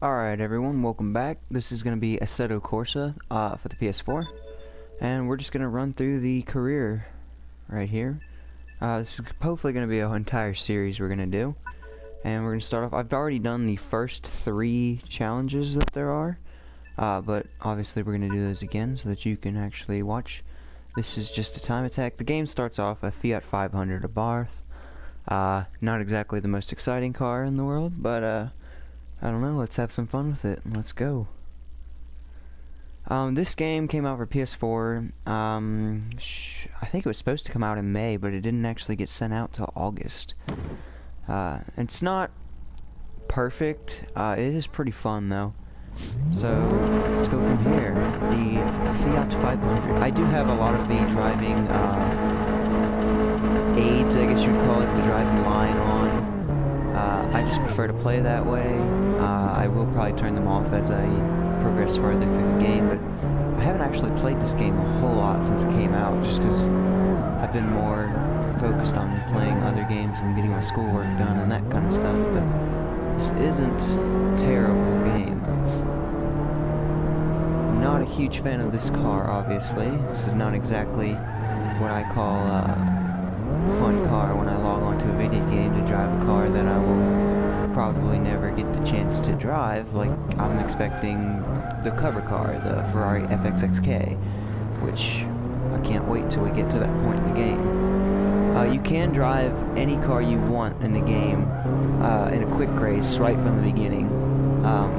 Alright everyone, welcome back. This is going to be Assetto Corsa for the PS4. And we're just going to run through the career right here. This is hopefully going to be an entire series we're going to do. And we're going to start off, I've already done the first 3 challenges that there are. But obviously we're going to do those again so that you can actually watch. This is just a time attack. The game starts off a Fiat 500 Abarth. Not exactly the most exciting car in the world, but I don't know, let's have some fun with it. Let's go. This game came out for PS4. I think it was supposed to come out in May, but it didn't actually get sent out till August. It's not perfect. It is pretty fun though. So let's go from here. The Fiat 500. I do have a lot of the driving aids, I guess you'd call it, the driving line on. I just prefer to play that way. I will probably turn them off as I progress further through the game, but I haven't actually played this game a whole lot since it came out, just because I've been more focused on playing other games and getting my schoolwork done and that kind of stuff, but this isn't a terrible game. I'm not a huge fan of this car, obviously. This is not exactly what I call fun car when I log onto a video game to drive a car that I will probably never get the chance to drive. Like, I'm expecting the cover car, the Ferrari FXXK, which I can't wait till we get to that point in the game. You can drive any car you want in the game in a quick race right from the beginning.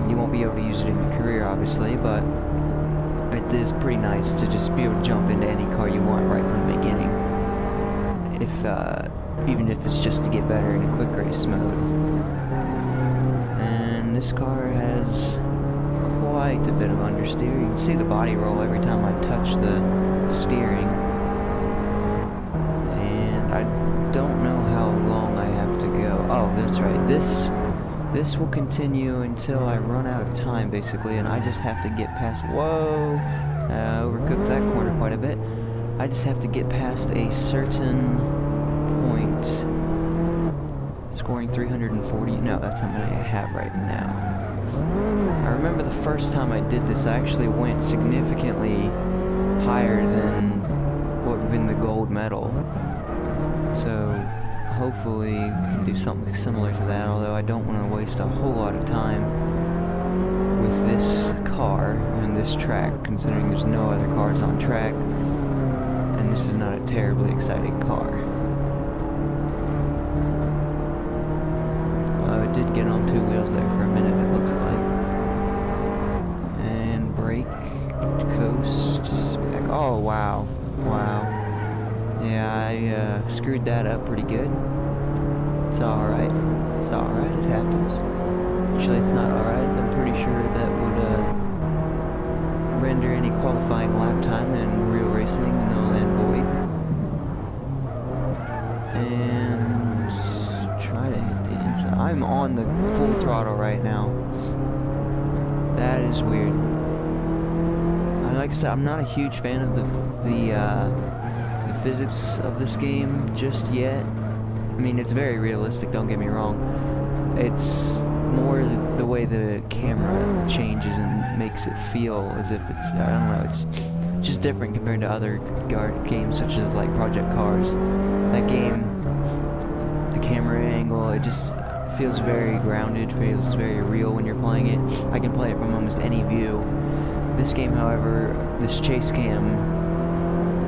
You won't be able to use it in your career, obviously, but it is pretty nice to just be able to jump into any car you want right from the beginning. Even if it's just to get better in a quick race mode. And this car has quite a bit of understeer. You can see the body roll every time I touch the steering. And I don't know how long I have to go. Oh, that's right. This will continue until I run out of time, basically, and I just have to get past... Whoa! Overcooked that corner quite a bit. I just have to get past a certain point, scoring 340. No, that's how many I have right now. I remember the first time I did this, I actually went significantly higher than what would have been the gold medal. So hopefully we can do something similar to that, although I don't want to waste a whole lot of time with this car and this track, considering there's no other cars on track. This is not a terribly exciting car. It did get on 2 wheels there for a minute, it looks like. And brake, coast, back. Oh, wow. Wow. Yeah, I screwed that up pretty good. It's alright. It's alright, it happens. Actually, it's not alright. I'm pretty sure that would render any qualifying lap time in real racing null and void. And try to hit the inside. I'm on the full throttle right now. That is weird. Like I said, I'm not a huge fan of the physics of this game just yet. I mean, it's very realistic, don't get me wrong. It's more the way the camera changes and makes it feel as if it's, I don't know, it's just different compared to other games such as like Project Cars. That game, the camera angle, it just feels very grounded, feels very real when you're playing it. I can play it from almost any view. This game, however, this chase cam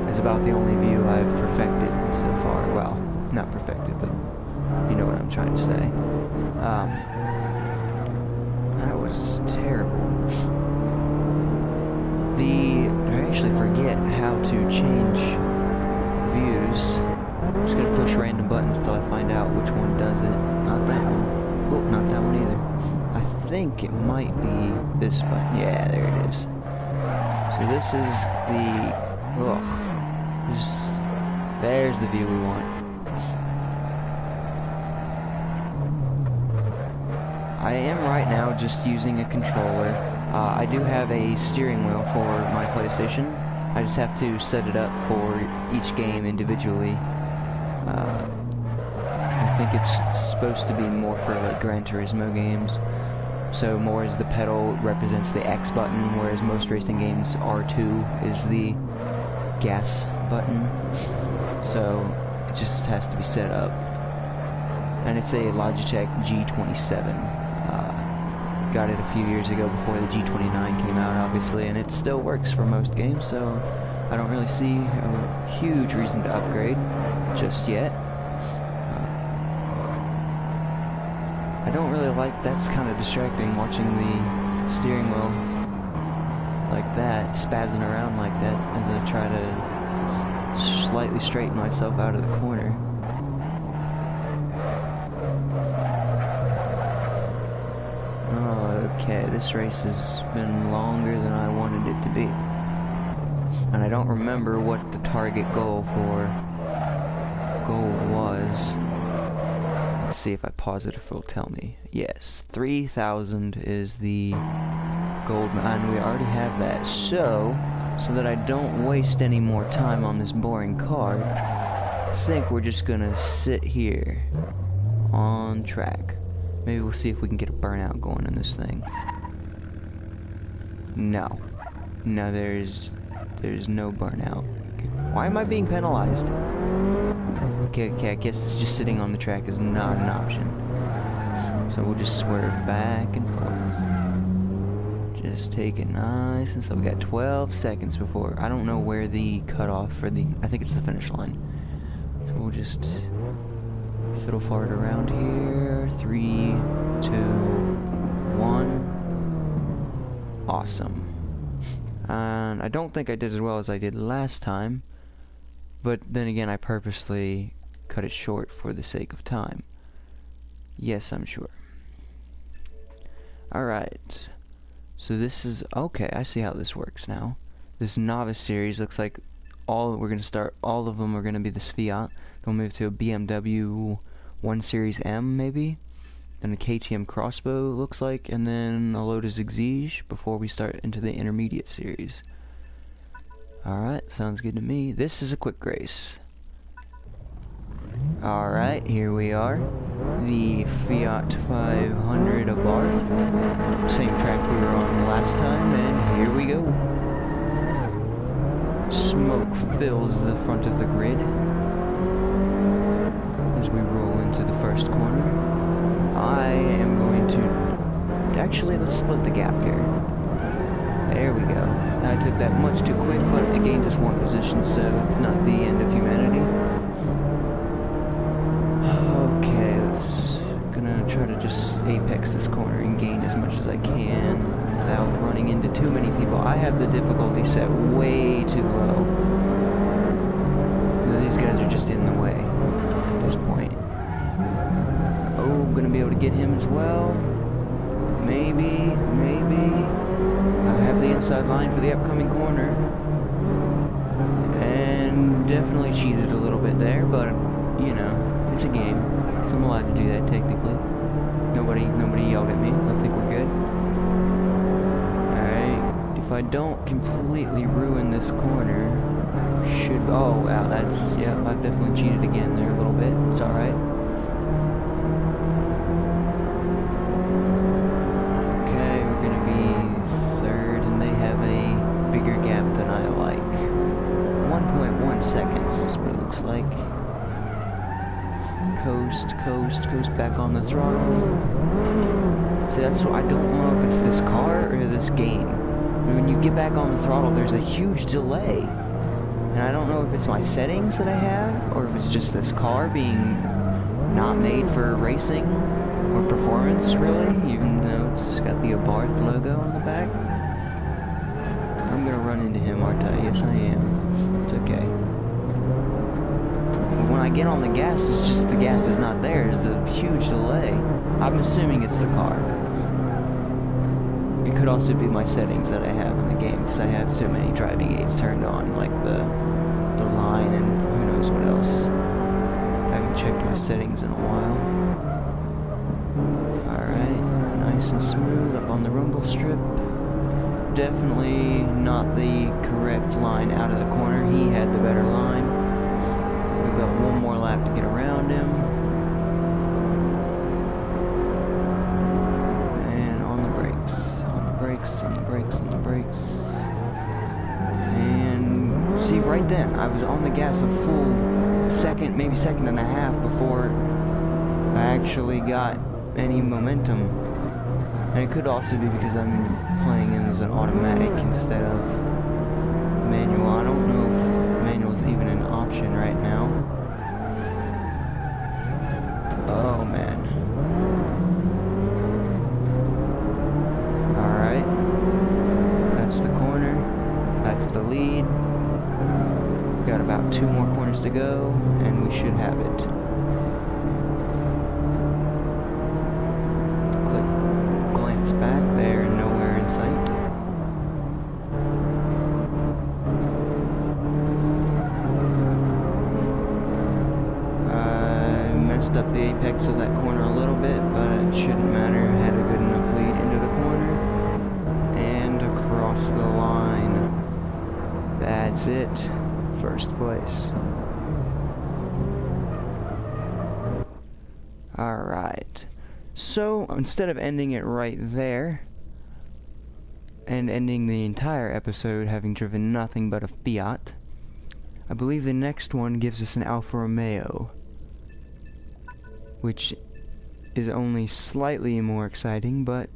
is about the only view I've perfected so far. Well, not perfected, but you know what I'm trying to say. That was terrible. I actually forget how to change views. I'm just gonna push random buttons till I find out which one does it. Not that one. Oh, not that one either. I think it might be this button. Yeah, there it is. So this is the... there's the view we want. I am right now just using a controller. I do have a steering wheel for my PlayStation. I just have to set it up for each game individually. I think it's supposed to be more for like Gran Turismo games. So more as the pedal represents the X button, whereas most racing games R2 is the gas button. So it just has to be set up. And it's a Logitech G27. Got it a few years ago before the G29 came out, obviously, and it still works for most games, so I don't really see a huge reason to upgrade just yet. I don't really like, that's kind of distracting, watching the steering wheel like that, spazzing around like that, as I try to slightly straighten myself out of the corner. Okay, this race has been longer than I wanted it to be. And I don't remember what the target goal was. Let's see if I pause it, if it'll tell me. Yes, 3,000 is the gold, and we already have that. So that I don't waste any more time on this boring car, I think we're just gonna sit here on track. Maybe we'll see if we can get a burnout going in this thing. No, there's no burnout. Why am I being penalized? Okay, I guess just sitting on the track is not an option. So we'll just swerve back and forth. Just take it nice and slow. We got 12 seconds before. I don't know where the cutoff for the, I think it's the finish line. So we'll just fiddle fart around here. 3, 2, 1. Awesome. And I don't think I did as well as I did last time, but then again I purposely cut it short for the sake of time. Yes, I'm sure. Alright, so this is, okay, I see how this works now. This novice series looks like all of them are going to be this Fiat. They'll move to a BMW 1 Series M maybe, then a KTM Crossbow looks like, and then a Lotus Exige before we start into the intermediate series. Alright, sounds good to me. This is a quick race. Alright, here we are. The Fiat 500 Abarth. Same track we were on last time, and here we go. Smoke fills the front of the grid as we roll into the first corner. I am going to... Actually, let's split the gap here. There we go. I took that much too quick, but I gained just one position, so it's not the end of humanity. Okay, gonna try to just apex this corner and gain as much as I can without running into too many people. I have the difficulty set way too low. These guys are just in the way at this point. Oh, gonna be able to get him as well. Maybe. I have the inside line for the upcoming corner. And definitely cheated a little bit there, but, you know, it's a game. So I'm allowed to do that, technically. Nobody yelled at me. I think we're good. Alright. If I don't completely ruin this corner, should... Oh, wow, that's... Yeah, I've definitely cheated again there a little bit. It's alright. Okay, we're gonna be third, and they have a bigger gap than I like. 1.1 seconds is what it looks like. Coast back on the throttle. See, that's what I don't know if it's this car or this game. When you get back on the throttle, there's a huge delay. And I don't know if it's my settings that I have, or if it's just this car being not made for racing or performance, really, even though it's got the Abarth logo on the back. I'm gonna run into him, aren't I? Yes, I am. It's okay. When I get on the gas, it's just the gas is not there. There's a huge delay. I'm assuming it's the car. It could also be my settings that I have in the game, because I have so many driving aids turned on, like the line and who knows what else. I haven't checked my settings in a while. Alright, nice and smooth up on the rumble strip. Definitely not the correct line out of the corner. He had the better line. We've got one more lap to get around him. And on the right then. I was on the gas a full second, maybe second and a half before I actually got any momentum. And it could also be because I'm playing in as an automatic instead of manual. I don't know if manual is even an option right now. Oh man. Alright. That's the corner. That's the lead. Got about 2 more corners to go, and we should have it. Click, glance back there, nowhere in sight. I messed up the apex of that corner a little bit, but it shouldn't matter. I had a good enough lead into the corner and across the line. That's it. First place. Alright. So, instead of ending it right there, and ending the entire episode having driven nothing but a Fiat, I believe the next one gives us an Alfa Romeo, which is only slightly more exciting, but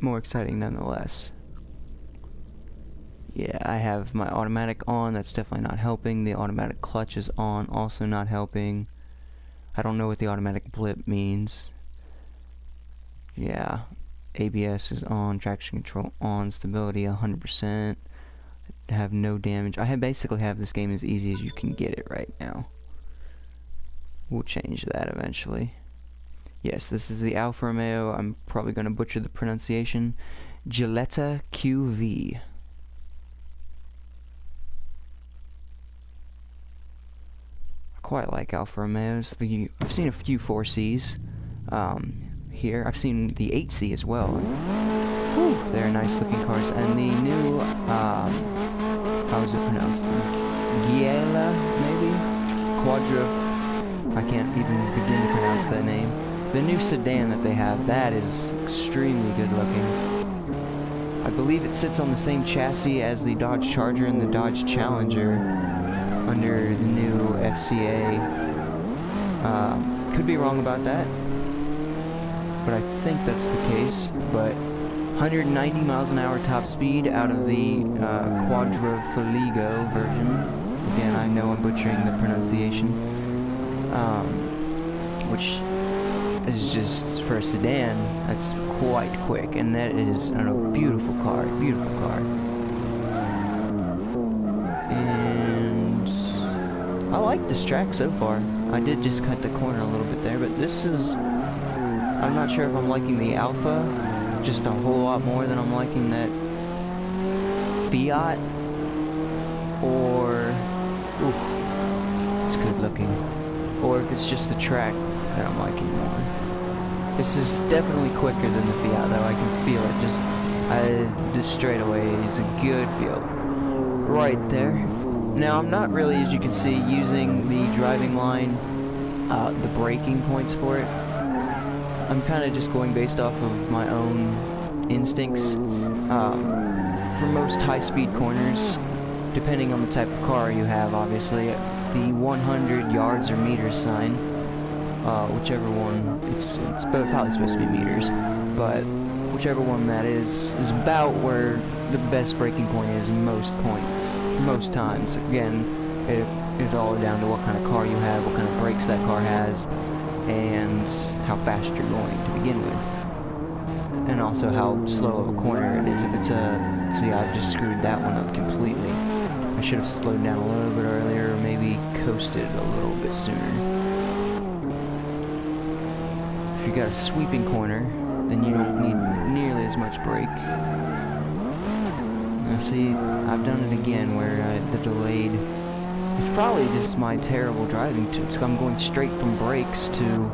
more exciting nonetheless. Yeah, I have my automatic on, that's definitely not helping. The automatic clutch is on, also not helping. I don't know what the automatic blip means. Yeah, ABS is on, traction control on, stability 100%. Have no damage. I basically have this game as easy as you can get it right now. We'll change that eventually. Yes, this is the Alfa Romeo. I'm probably going to butcher the pronunciation. Gilletta QV. Quite like Alfa Romeos. I've seen a few 4Cs here. I've seen the 8C as well. Whew, they're nice looking cars. And the new, how is it pronounced? Giela, maybe? I can't even begin to pronounce that name. The new sedan that they have, that is extremely good looking. I believe it sits on the same chassis as the Dodge Charger and the Dodge Challenger under the new FCA. Could be wrong about that, but I think that's the case. But 190 miles an hour top speed out of the Quadrifoglio version. Again, I know I'm butchering the pronunciation, which is just, for a sedan, that's quite quick, and that is a beautiful car, beautiful car. I like this track so far. I did just cut the corner a little bit there, but this is... I'm not sure if I'm liking the Alpha just a whole lot more than I'm liking that Fiat, or... Ooh, it's good looking. Or if it's just the track that I'm liking more. This is definitely quicker than the Fiat, though. I can feel it. This straightaway is a good feel. Right there. Now, I'm not really, as you can see, using the driving line, the braking points for it. I'm kind of just going based off of my own instincts. For most high-speed corners, depending on the type of car you have, obviously, the 100 yards or meters sign, whichever one, it's probably supposed to be meters, but whichever one that is about where the best braking point is most times. Again, it's all down to what kind of car you have, what kind of brakes that car has, and how fast you're going to begin with. And also how slow of a corner it is. If it's a... See, I've just screwed that one up completely. I should have slowed down a little bit earlier, or maybe coasted a little bit sooner. If you got a sweeping corner, then you don't need nearly as much brake. Now see, I've done it again where the delayed... It's probably just my terrible driving. I'm going straight from brakes to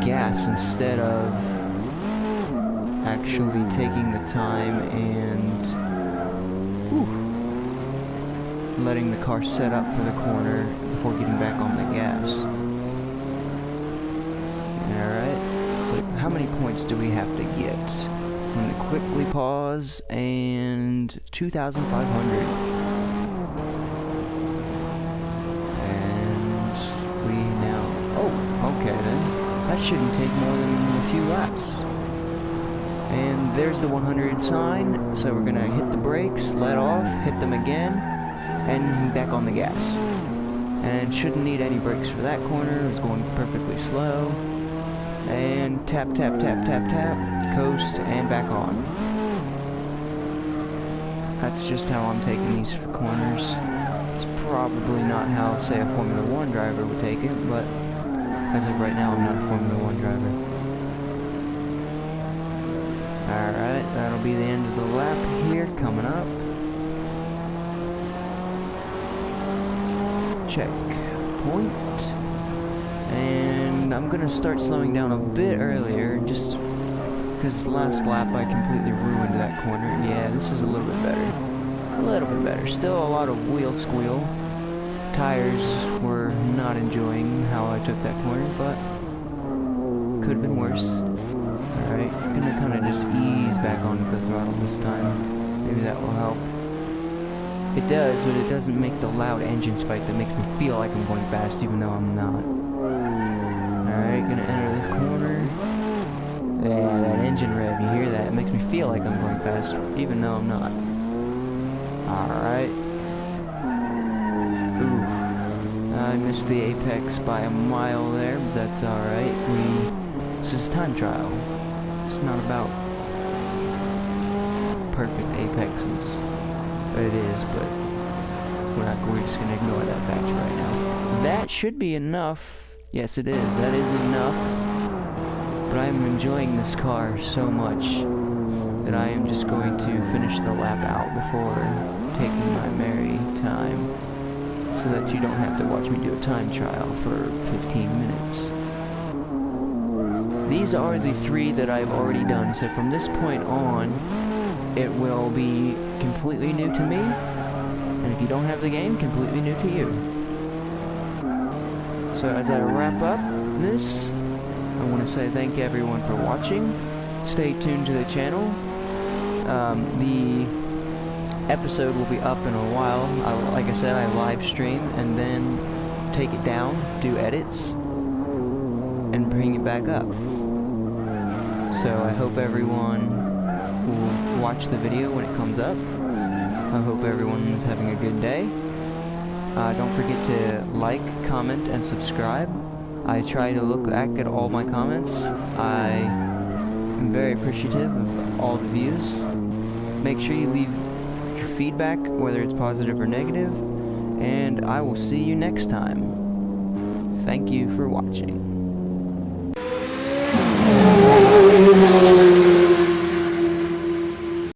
gas instead of actually taking the time and letting the car set up for the corner before getting back on the gas. Alright, so how many points do we have to get? I'm going to quickly pause, and 2,500. Okay then. That shouldn't take more than a few laps. And there's the 100 sign, so we're gonna hit the brakes, let off, hit them again, and back on the gas. And shouldn't need any brakes for that corner, it was going perfectly slow. And tap, tap, tap, tap, tap, coast, and back on. That's just how I'm taking these corners. It's probably not how, say, a Formula 1 driver would take it, but as of right now, I'm not a Formula 1 driver. Alright, that'll be the end of the lap here, coming up. Check point. And I'm gonna start slowing down a bit earlier, just because last lap I completely ruined that corner. Yeah, this is a little bit better. A little bit better. Still a lot of wheel squeal. Tires were not enjoying how I took that corner, but could have been worse. Alright, gonna kind of just ease back onto the throttle this time. Maybe that will help. It does, but it doesn't make the loud engine spike that makes me feel like I'm going fast, even though I'm not. Alright, gonna enter this corner. Yeah, that engine rev, you hear that? It makes me feel like I'm going fast, even though I'm not. Alright. Ooh. I missed the apex by a mile there, but that's alright. This is time trial. It's not about perfect apexes. It is, but we're just gonna ignore that fact right now. That should be enough. Yes, it is. That is enough. But I am enjoying this car so much that I am just going to finish the lap out before taking my merry time, so that you don't have to watch me do a time trial for 15 minutes. These are the 3 that I've already done, so from this point on, it will be completely new to me, and if you don't have the game, completely new to you. So as I wrap up this, I want to say thank everyone for watching. Stay tuned to the channel. The episode will be up in a while. Like I said, I live stream and then take it down, do edits, and bring it back up. So I hope everyone will watch the video when it comes up. I hope everyone's having a good day. Don't forget to like, comment, and subscribe. I try to look back at all my comments. I am very appreciative of all the views. Make sure you leave your feedback, whether it's positive or negative, and I will see you next time. Thank you for watching.